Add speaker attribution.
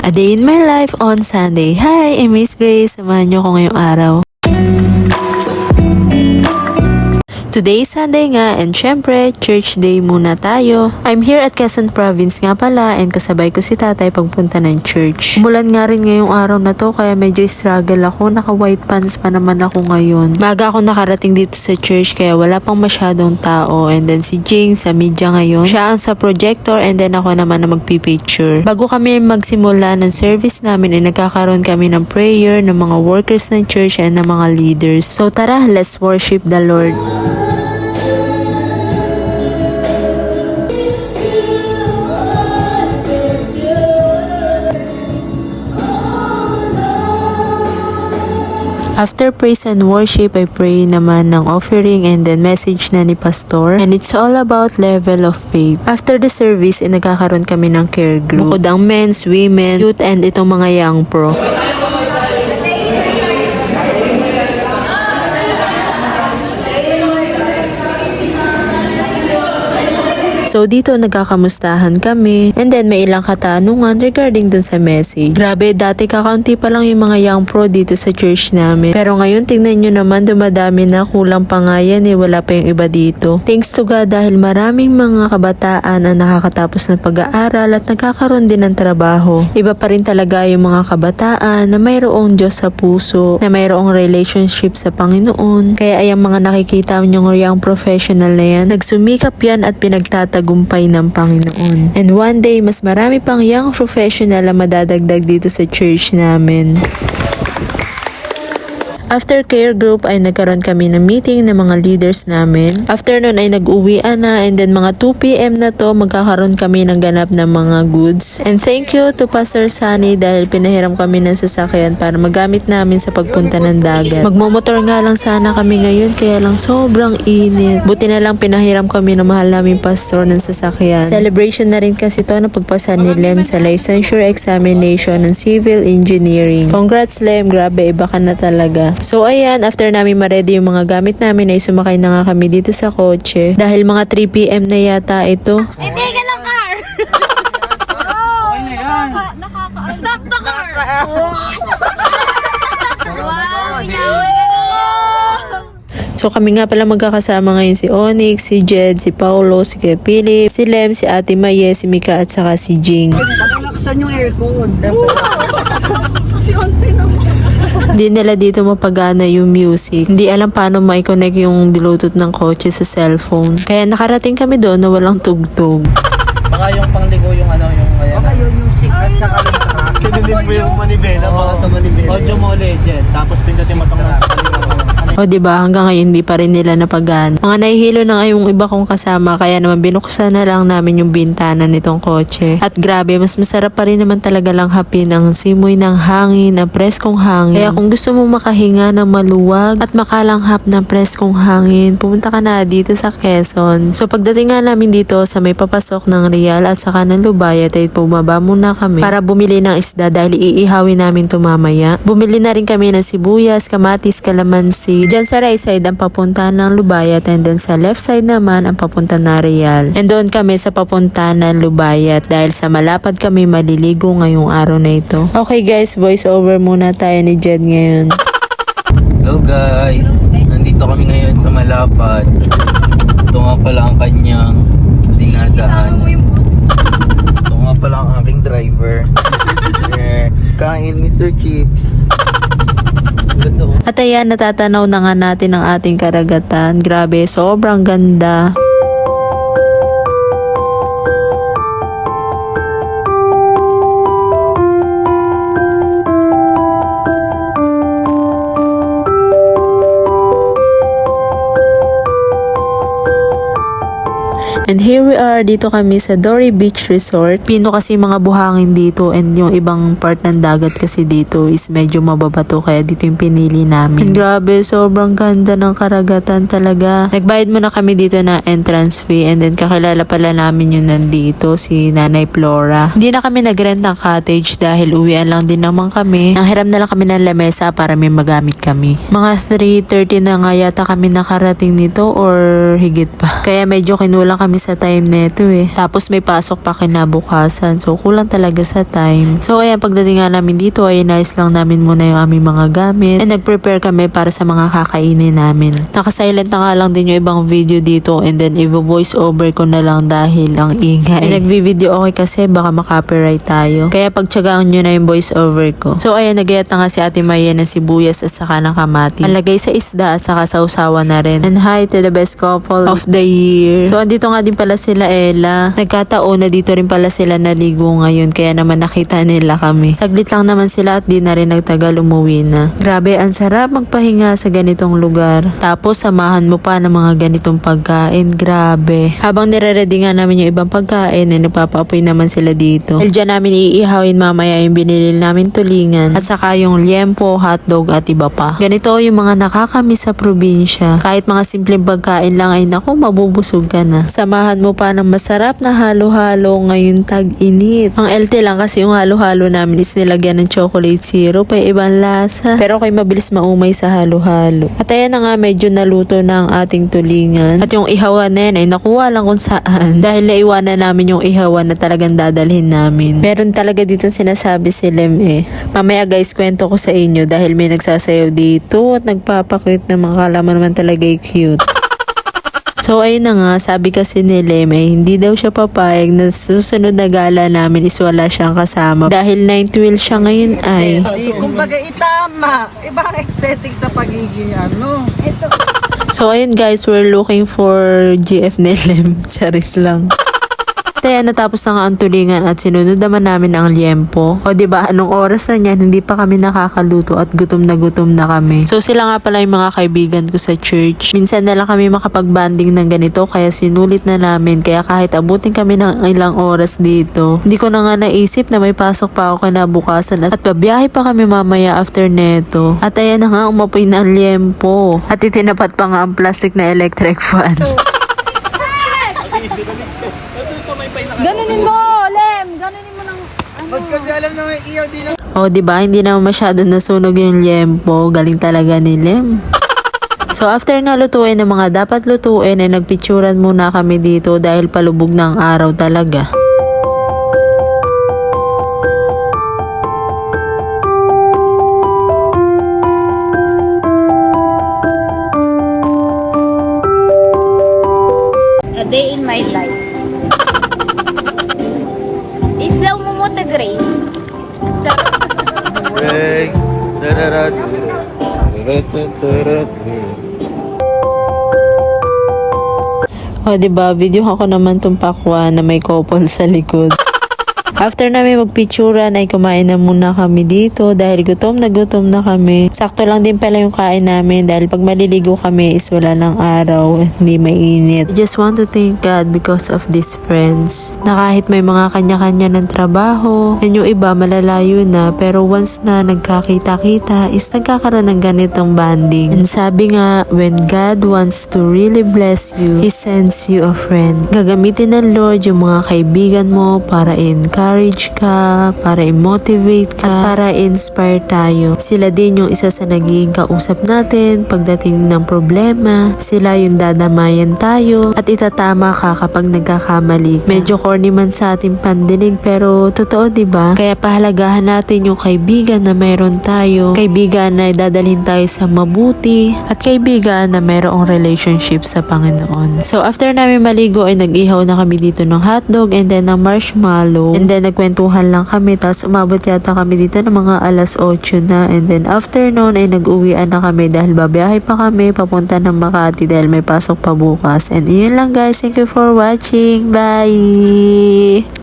Speaker 1: A Day in My Life on Sunday. Hi, I'm Miss Grace. Samahan niyo ko ngayong araw. Today is Sunday nga and syempre, church day muna tayo. I'm here at Quezon Province nga pala and kasabay ko si tatay pagpunta ng church. Umulan nga rin ngayong araw na to kaya medyo struggle ako. Naka white pants pa naman ako ngayon. Maga ako nakarating dito sa church kaya wala pang masyadong tao. And then si Jing sa media ngayon. Siya ang sa projector and then ako naman na magpipicture. Bago kami magsimula ng service namin ay nagkakaroon kami ng prayer ng mga workers ng church and ng mga leaders. So tara, let's worship the Lord. After praise and worship, I pray naman ng offering and then message na ni Pastor. And it's all about level of faith. After the service, nagkakaroon kami ng care group. Bukod ang men's, women, youth, and itong mga young pro. So dito nagkakamustahan kami and then may ilang katanungan regarding dun sa message. Grabe, dati kakaunti pa lang yung mga young pro dito sa church namin. Pero ngayon tingnan nyo naman dumadami na, kulang pa nga yan wala pa yung iba dito. Thanks to God dahil maraming mga kabataan ang nakakatapos ng pag-aaral at nagkakaroon din ng trabaho. Iba pa rin talaga yung mga kabataan na mayroong Diyos sa puso, na mayroong relationship sa Panginoon. Kaya ay ang mga nakikita nyo young professional na yan, nagsumikap yan at pinagtatagumpay ng Panginoon. And one day, mas marami pang young professional na madadagdag dito sa church namin. After care group ay nagkaroon kami ng meeting ng mga leaders namin. After nun ay nag-uwian na and then mga 2 PM na to magkakaroon kami ng ganap ng mga goods. And thank you to Pastor Sunny dahil pinahiram kami ng sasakyan para magamit namin sa pagpunta ng dagat. Magmomotor nga lang sana kami ngayon kaya lang sobrang init. Buti na lang pinahiram kami ng mahal naming pastor ng sasakyan. Celebration na rin kasi to ng pagpasa ni Lem sa licensure examination ng civil engineering. Congrats Lem, grabe iba ka na talaga. So ayan, after namin ma-ready yung mga gamit namin ay sumakay na nga kami dito sa kotse. Dahil mga 3 PM na yata ito.
Speaker 2: Hindi ka ng car!
Speaker 3: Okay na yan.
Speaker 2: Stop the car! Wow!
Speaker 1: So kami nga pala magkakasama ngayon si Onyx, si Jed, si Paulo, si Kuya Philip, si Lem, si Ate Maye, si Mika at saka si Jing.
Speaker 3: Nakalaksan yung aircon. Si Auntie naman.
Speaker 1: Hindi nila dito mapagana yung music. Hindi alam paano mai-connect yung Bluetooth ng kotse sa cellphone. Kaya nakarating kami doon na walang tugtog.
Speaker 4: Baka yung pangligo yung ano yung ayan.
Speaker 3: Baka yun yung sick at saka yung track.
Speaker 5: Kinunin mo yung manibela, baka sa manibela.
Speaker 4: Audio mo legend. Tapos pindutin mo tong nasa kaliwa.
Speaker 1: O diba, hanggang ngayon hindi pa rin nila napagana. Mga nahihilo na nga yung iba kong kasama kaya naman binuksan na lang namin yung bintana nitong kotse. At grabe, mas masarap pa rin naman talaga lang hapin ang simoy ng hangin, ang preskong hangin. Kaya kung gusto mo makahinga ng maluwag at makalanghap ng preskong hangin, pumunta ka na dito sa Quezon. So pagdating nga namin dito sa may papasok ng Real at saka ng Lubayat ay bumaba muna kami para bumili ng isda dahil iihawin namin ito mamaya. Bumili na rin kami ng sibuyas, kamatis, kalamansi. Diyan sa right side ang papunta ng Lubayat and then sa left side naman ang papunta na Real. And doon kami sa papunta ng Lubayat dahil sa malapad kami maliligo ngayong araw na ito. Okay guys, voice over muna tayo ni Jed ngayon.
Speaker 5: Hello guys, nandito kami ngayon sa Malapad. Ito nga pala ang kanyang dinadaan. Ito nga pala ang aking driver. Kain Mr. Chips.
Speaker 1: At ayan, natatanaw na nga natin ang ating karagatan. Grabe, sobrang ganda. And here we are, dito kami sa Dory Beach Resort. Pino kasi mga buhangin dito and yung ibang part ng dagat kasi dito is medyo mababato kaya dito yung pinili namin. And grabe, sobrang ganda ng karagatan talaga. Nagbayad muna kami dito na entrance fee and then kakilala pala namin yung nandito, si Nanay Flora. Hindi na kami nag-rent ng cottage dahil uwian lang din naman kami. Nanghiram na lang kami ng lamesa para may magamit kami. Mga 3:30 na nga yata kami nakarating nito or higit pa. Kaya medyo kinulang kami sa sa time neto eh. Tapos may pasok pa kinabukasan. So kulang talaga sa time. So ayan, pagdating nga namin dito ay inayos lang namin muna yung aming mga gamit. And nag-prepare kami para sa mga kakainin namin. Naka-silent na nga lang din yung ibang video dito. And then i-voice over ko na lang dahil ang ingay. Nag-video okay kasi baka maka-copyright tayo. Kaya pagtsagaan nyo na yung voice over ko. So ayan, nag-iat na nga si Ate Maya ng sibuyas at saka ng kamatis. Alagay sa isda at saka sausawa na rin. And hi to the best couple of the year. So andito nga din pala sila Ella. Nagkataon na dito rin pala sila naligo ngayon kaya naman nakita nila kami. Saglit lang naman sila at di na rin nagtagal umuwi na. Grabe, ang sarap magpahinga sa ganitong lugar. Tapos samahan mo pa ng mga ganitong pagkain. Grabe. Habang nire-ready nga namin yung ibang pagkain ay nagpapaapoy naman sila dito. Dahil dyan namin iihawin mamaya yung binili namin tulingan at saka yung liempo, hotdog at iba pa. Ganito yung mga nakakamiss sa probinsya. Kahit mga simpleng pagkain lang ay naku, mabubusog ka na. Samahan mo pa ng masarap na halo-halo ngayon tag-init. Ang LT lang kasi yung halo-halo namin is nilagyan ng chocolate syrup ay ibang lasa. Pero kay mabilis maumay sa halo-halo. At ayan na nga, medyo naluto na ang ating tulingan. At yung ihawan na yan ay nakuha lang kung saan. Dahil naiwanan namin yung ihawan na talagang dadalhin namin. Meron talaga dito sinasabi si Lem eh. Mamaya guys, kwento ko sa inyo dahil may nagsasayaw dito at nagpapakute na mga kalaman naman talaga cute. So ayun na nga, sabi kasi ni Lem ay hindi daw siya papayag na susunod na gala namin is wala siyang kasama. Dahil 9th wheel siya ngayon ay.
Speaker 3: Di, kumbaga itama. Iba ang aesthetic sa pagiging ano.
Speaker 1: So ayun guys, we're looking for GF ni Lem. Charis lang. Kaya natapos na nga ang tulingan at sinunod naman namin ang liempo. O diba, anong oras na niyan, hindi pa kami nakakaluto at gutom na kami. So sila nga pala yung mga kaibigan ko sa church. Minsan na lang kami makapag-banding ng ganito kaya sinulit na namin. Kaya kahit abutin kami ng ilang oras dito, hindi ko na nga naisip na may pasok pa ako kinabukasan at babiyahe pa kami mamaya after neto. At ayan na nga, umapoy na ang liempo. At itinapat pa nga ang plastic na electric fan.
Speaker 2: Ganunin mo, Lem. Ganunin mo ng ano.
Speaker 3: Ba't kasi alam na may iyaw di lang.
Speaker 1: O diba, hindi na masyado nasunog yung liempo. Galing talaga ni Lem. So after nga lutuin ng mga dapat lutuin ay nagpicturan muna kami dito dahil palubog ng araw talaga.
Speaker 2: A day in my life. Islaw mo mo ta Grace.
Speaker 5: Hey, tararat.
Speaker 1: O diba, video ako naman tong pakwa na may couple sa likod. After namin magpicturan ay kumain na muna kami dito dahil gutom na kami. Sakto lang din pala yung kain namin dahil pag maliligo kami is wala ng araw, hindi mainit. I just want to thank God because of these friends. Na kahit may mga kanya-kanya ng trabaho, and yung iba malalayo na, pero once na nagkakita-kita is nagkakaroon ng ganitong bonding. And sabi nga, when God wants to really bless you, He sends you a friend. Gagamitin ng Lord yung mga kaibigan mo para encourage ka, para i-motivate ka, at para inspire tayo. Sila din yung isa sa naging kausap natin pagdating ng problema. Sila yung dadamayan tayo at itatama ka kapag nagkakamali ka. Medyo corny man sa ating pandinig pero totoo, diba? Kaya pahalagahan natin yung kaibigan na mayroon tayo, kaibigan na dadalhin tayo sa mabuti, at kaibigan na mayroong relationship sa Panginoon. So after namin maligo ay nag-ihaw na kami dito ng hotdog and then ng marshmallow. And then nagkwentuhan lang kami, tapos umabot yata kami dito ng mga alas 8 na, and then after noon ay nag-uwian na kami dahil babiyahe pa kami papunta ng Makati dahil may pasok pa bukas. And yun lang guys, thank you for watching, bye!